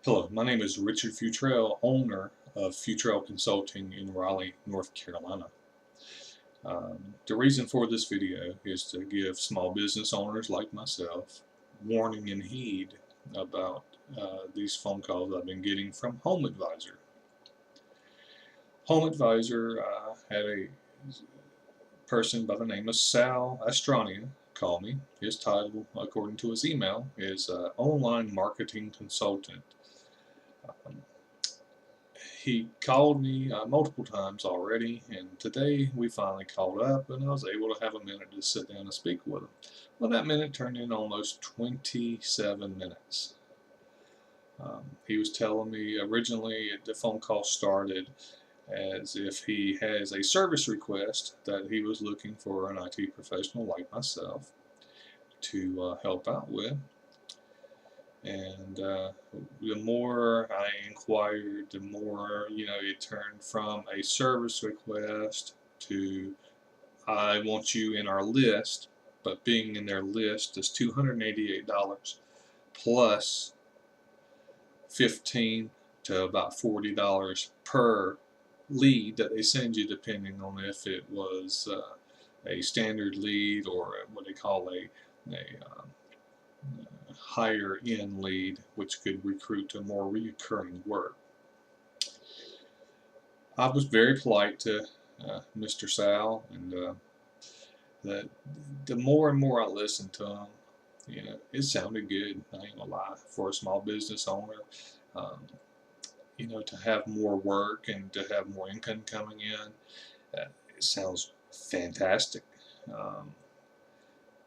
Hello, my name is Richard Futrell, owner of Futrell Consulting in Raleigh, North Carolina. The reason for this video is to give small business owners like myself warning and heed about these phone calls I've been getting from HomeAdvisor. HomeAdvisor had a person by the name of Sal Astrania call me. His title, according to his email, is Online Marketing Consultant. He called me multiple times already, and today we finally called up, and I was able to have a minute to sit down and speak with him. Well, that minute turned in almost 27 minutes. He was telling me originally the phone call started as if he has a service request that he was looking for an IT professional like myself to help out with. And the more I inquired, the more, it turned from a service request to I want you in our list, but being in their list is $288 plus 15 to about $40 per lead that they send you, depending on if it was a standard lead or what they call a higher end lead, which could recruit to more recurring work. I was very polite to Mr. Sal, and the more and more I listened to him, it sounded good. I ain't gonna lie. For a small business owner, um, to have more work and to have more income coming in, it sounds fantastic. Um,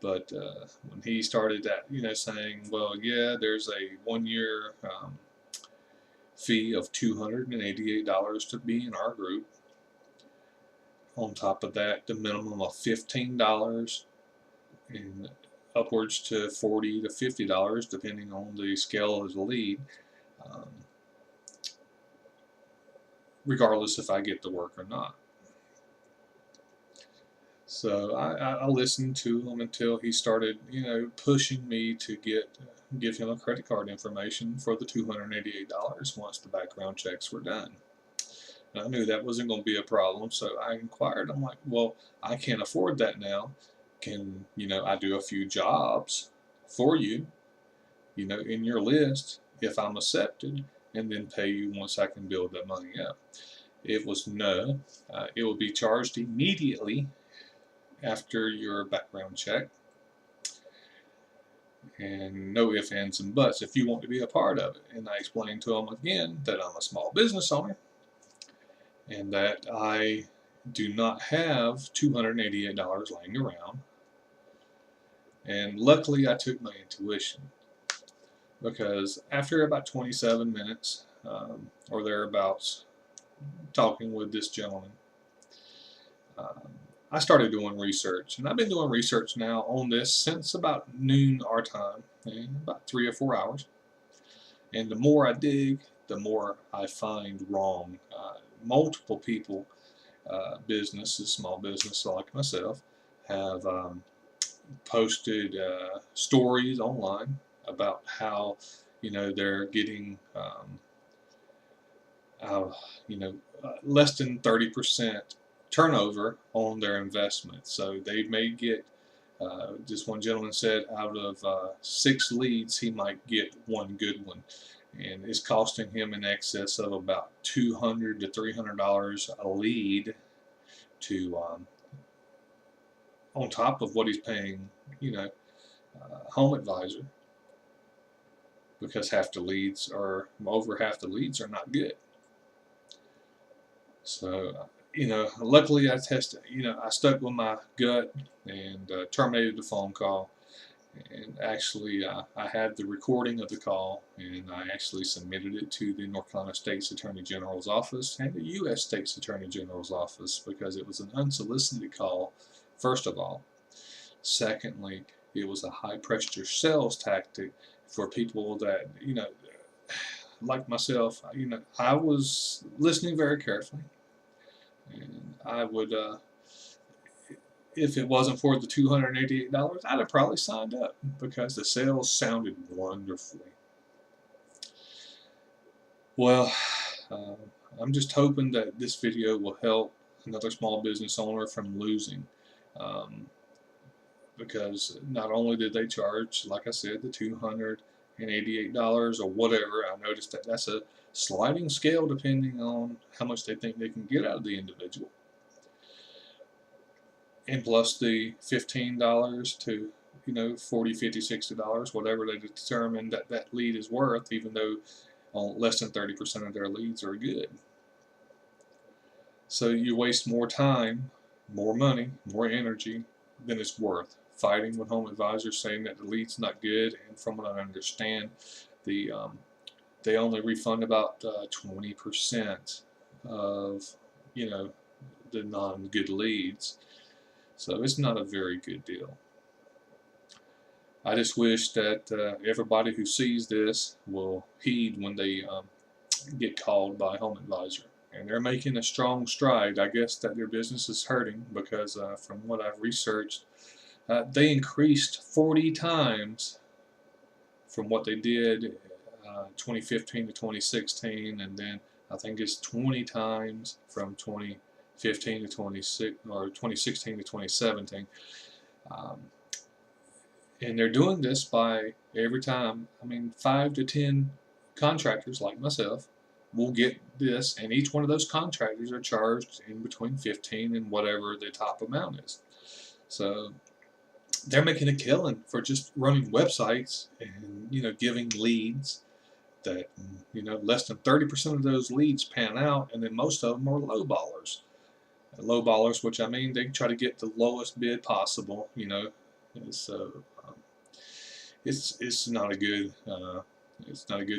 But when he started that, saying, well, yeah, there's a 1 year fee of $288 to be in our group. On top of that, the minimum of $15 and upwards to $40 to $50, depending on the scale of the lead, um, regardless if I get the work or not. So I listened to him until he started, pushing me to give him a credit card information for the $288 once the background checks were done. And I knew that wasn't going to be a problem, so I inquired. I'm like, well, I can't afford that now. Can, I do a few jobs for you, in your list if I'm accepted, and then pay you once I can build that money up? It was no. It will be charged immediately after your background check, and no ifs, ands, and buts if you want to be a part of it. And I explained to them again that I'm a small business owner and that I do not have $288 laying around. And luckily, I took my intuition, because after about 27 minutes or thereabouts talking with this gentleman, I started doing research, and I've been doing research now on this since about noon our time, about 3 or 4 hours. And the more I dig, the more I find wrong. Multiple people, businesses, small businesses like myself, have posted stories online about how, they're getting, less than 30% turnover on their investment. So they may get, just one gentleman said, out of 6 leads, he might get one good one. And it's costing him in excess of about $200 to $300 a lead to, on top of what he's paying, HomeAdvisor, because over half the leads are not good. So, luckily I tested, I stuck with my gut and terminated the phone call. And actually, I had the recording of the call, and I actually submitted it to the North Carolina State's Attorney General's office and the U.S. State's Attorney General's office, because it was an unsolicited call, first of all. Secondly, it was a high-pressure sales tactic for people that, like myself, I was listening very carefully. And I would, if it wasn't for the $288, I'd have probably signed up, because the sales sounded wonderfully. Well, uh, I'm just hoping that this video will help another small business owner from losing. Um, because not only did they charge, like I said, the $288 or whatever, I noticed that that's a sliding scale depending on how much they think they can get out of the individual. And plus the $15 to, $40, $50, $60, whatever they determine that that lead is worth, even though less than 30% of their leads are good. So you waste more time, more money, more energy than it's worth fighting with HomeAdvisor, saying that the lead's not good. And from what I understand, the they only refund about 20% of the non-good leads. So it's not a very good deal. I just wish that everybody who sees this will heed when they get called by HomeAdvisor. And they're making a strong stride. I guess that their business is hurting because from what I've researched, they increased 40 times from what they did 2015 to 2016, and then I think it's 20 times from 2015 to 26 or 2016 to 2017. Um, and they're doing this by every time, 5 to 10 contractors like myself will get this, and each one of those contractors are charged in between 15 and whatever the top amount is. So they're making a killing for just running websites and giving leads that less than 30% of those leads pan out, and then most of them are low ballers. Low ballers, which they try to get the lowest bid possible. So it's not a good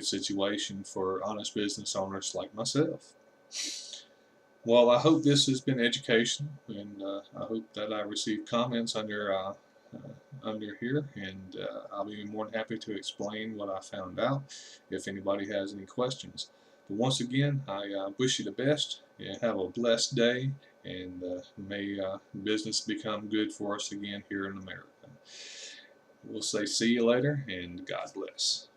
situation for honest business owners like myself. Well, I hope this has been educational, and I hope that I receive comments under here, and I'll be more than happy to explain what I found out if anybody has any questions. But once again, I wish you the best, and have a blessed day, and may business become good for us again here in America. We'll say see you later, and God bless.